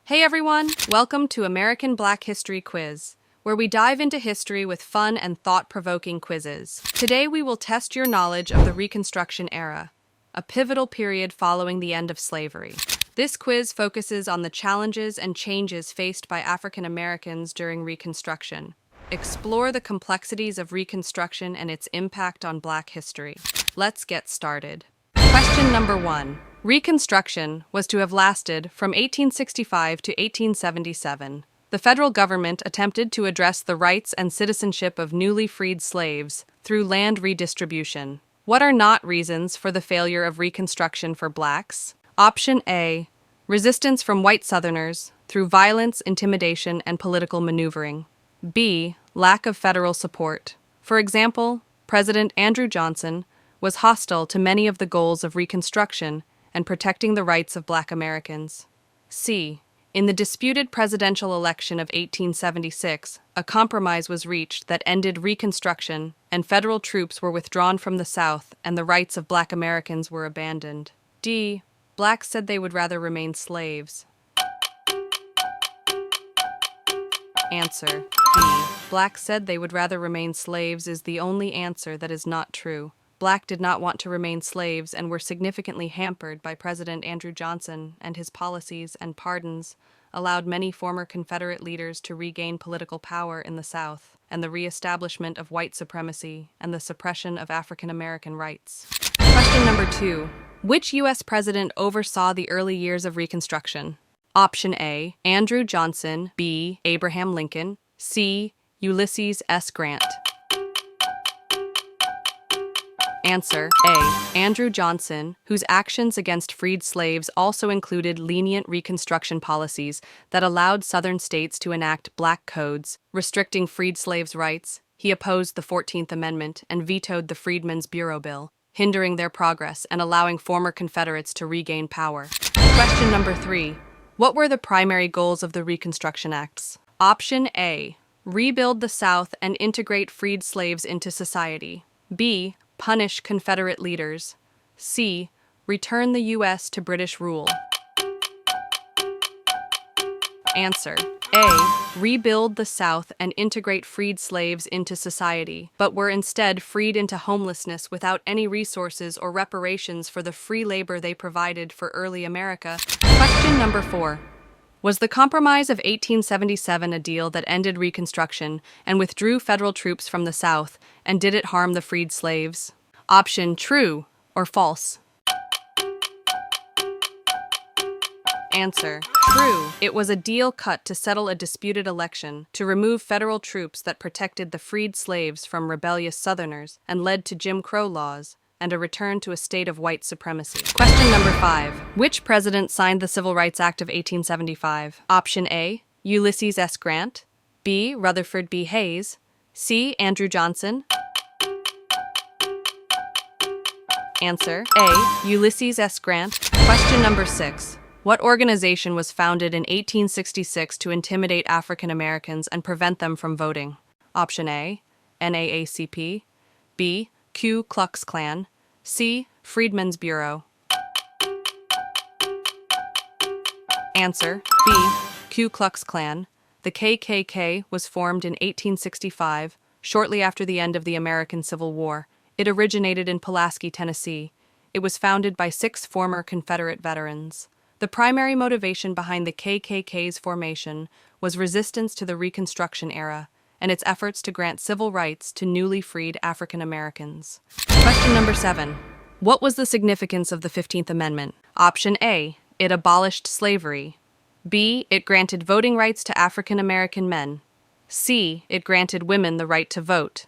Hey everyone, welcome to American Black History Quiz, where we dive into history with fun and thought-provoking quizzes. Today we will test your knowledge of the Reconstruction Era, a pivotal period following the end of slavery. This quiz focuses on the challenges and changes faced by African Americans during Reconstruction. Explore the complexities of Reconstruction and its impact on Black history. Let's get started. Question number 1. Reconstruction was to have lasted from 1865 to 1877. The federal government attempted to address the rights and citizenship of newly freed slaves through land redistribution. What are not reasons for the failure of Reconstruction for blacks? Option A. Resistance from white Southerners through violence, intimidation, and political maneuvering. B. Lack of federal support. For example, President Andrew Johnson was hostile to many of the goals of Reconstruction and protecting the rights of Black Americans. C. In the disputed presidential election of 1876, a compromise was reached that ended Reconstruction, and federal troops were withdrawn from the South and the rights of Black Americans were abandoned. D. Blacks said they would rather remain slaves. Answer. B. Blacks said they would rather remain slaves is the only answer that is not true. Black did not want to remain slaves and were significantly hampered by President Andrew Johnson, and his policies and pardons allowed many former Confederate leaders to regain political power in the South, and the reestablishment of white supremacy and the suppression of African American rights. Question number 2. Which U.S. president oversaw the early years of Reconstruction? Option A. Andrew Johnson. B. Abraham Lincoln. C. Ulysses S. Grant. Answer. A. Andrew Johnson, whose actions against freed slaves also included lenient Reconstruction policies that allowed Southern states to enact black codes, restricting freed slaves' rights. He opposed the 14th Amendment and vetoed the Freedmen's Bureau Bill, hindering their progress and allowing former Confederates to regain power. Question number 3. What were the primary goals of the Reconstruction Acts? Option A. Rebuild the South and integrate freed slaves into society. B. Punish Confederate leaders. C. Return the U.S. to British rule. Answer. A. Rebuild the South and integrate freed slaves into society, but were instead freed into homelessness without any resources or reparations for the free labor they provided for early America. Question number 4. Was the Compromise of 1877 a deal that ended Reconstruction and withdrew federal troops from the South, and did it harm the freed slaves? Option true or false? Answer. True. It was a deal cut to settle a disputed election, to remove federal troops that protected the freed slaves from rebellious Southerners and led to Jim Crow laws, and a return to a state of white supremacy. Question number 5. Which president signed the Civil Rights Act of 1875? Option A. Ulysses S. Grant. B. Rutherford B. Hayes. C. Andrew Johnson. Answer. A. Ulysses S. Grant. Question number 6. What organization was founded in 1866 to intimidate African Americans and prevent them from voting? Option A. NAACP. B. Ku Klux Klan. C. Freedmen's Bureau. Answer. B. Ku Klux Klan. The KKK was formed in 1865, shortly after the end of the American Civil War. It originated in Pulaski, Tennessee. It was founded by 6 former Confederate veterans. The primary motivation behind the KKK's formation was resistance to the Reconstruction era and its efforts to grant civil rights to newly freed African Americans. Question number 7. What was the significance of the 15th Amendment? Option A. It abolished slavery. B. It granted voting rights to African American men. C. It granted women the right to vote.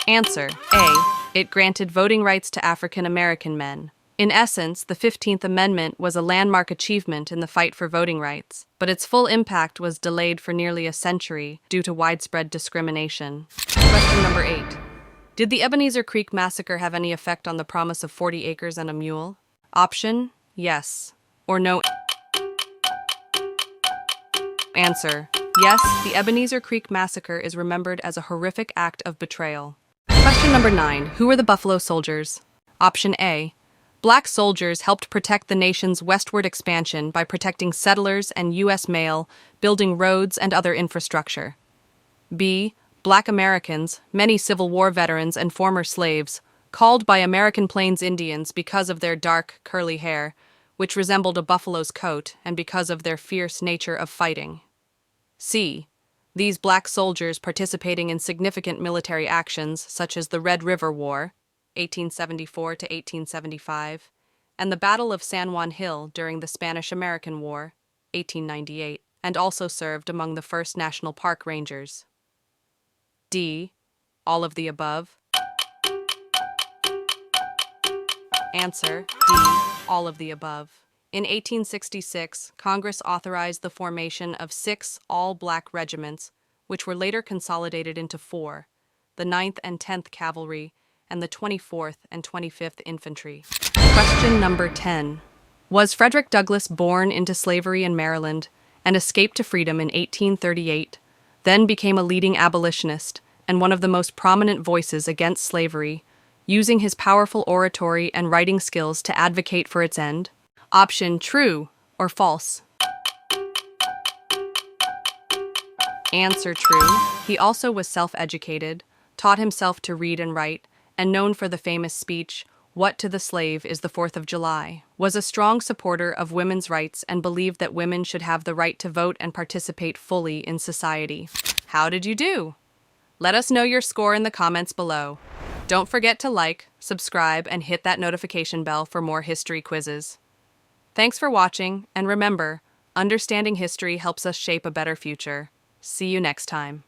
Answer. A. It granted voting rights to African American men. In essence, the 15th Amendment was a landmark achievement in the fight for voting rights, but its full impact was delayed for nearly a century due to widespread discrimination. Question number 8. Did the Ebenezer Creek Massacre have any effect on the promise of 40 acres and a mule? Option: yes, or no. Answer: yes, the Ebenezer Creek Massacre is remembered as a horrific act of betrayal. Question number 9. Who were the Buffalo Soldiers? Option A. Black soldiers helped protect the nation's westward expansion by protecting settlers and U.S. mail, building roads and other infrastructure. B. Black Americans, many Civil War veterans and former slaves, called by American Plains Indians because of their dark, curly hair, which resembled a buffalo's coat, and because of their fierce nature of fighting. C. These black soldiers participating in significant military actions such as the Red River War, 1874 to 1875, and the Battle of San Juan Hill during the Spanish-American War, 1898, and also served among the first National Park Rangers. D. All of the above. Answer D. All of the above. In 1866, Congress authorized the formation of 6 all-black regiments, which were later consolidated into 4, the 9th and 10th Cavalry and the 24th and 25th Infantry. Question number 10. Was Frederick Douglass born into slavery in Maryland and escaped to freedom in 1838, then became a leading abolitionist and one of the most prominent voices against slavery, using his powerful oratory and writing skills to advocate for its end? Option true or false? Answer true. He also was self-educated, taught himself to read and write, and known for the famous speech, "What to the slave is the 4th of July," was a strong supporter of women's rights and believed that women should have the right to vote and participate fully in society. How did you do? Let us know your score in the comments below. Don't forget to like, subscribe, and hit that notification bell for more history quizzes. Thanks for watching, and remember, understanding history helps us shape a better future. See you next time.